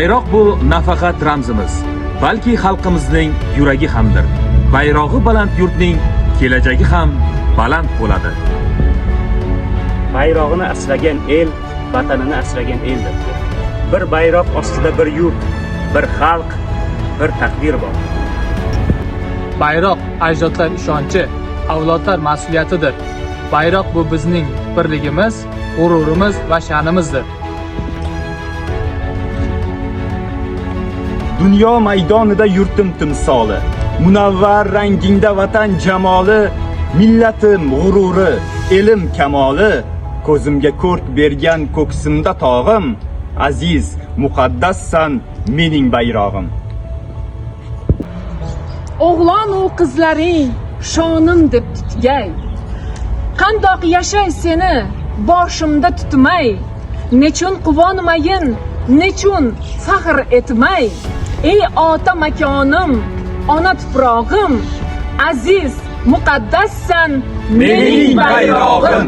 Bayroq bu nafaqat ramzimiz, balki xalqimizning yuragi hamdir. Bayrog'i baland yurtning kelajagi ham baland bo'ladi. Bayrog'ini asragan el, vatanini asragan eldir. Bir bayroq ostida bir yurt, bir xalq, bir taqdir bor. Bayroq ajdodlar ishonchi, avlodlar mas'uliyatidir. Bayroq bu bizning birligimiz, g'ururimiz va sha'nimizdir. Dunyo maydonida yurtim timsoli, munavvar rangingda vatan jamoli, millatim g'ururi, elim kamoli, ko'zimga ko'rk bergan ko'ksimda tog'im, aziz, muqaddassan mening bayrog'im. O'g'lon u qizlaring shonim deb tutgay. Qandoq yashay seni boshimda tutmay, nechun quvonmayin, nechun faxr etmay. Ey ota makonim, ona tuprog'im, aziz, muqaddassan Mening bayrog'im.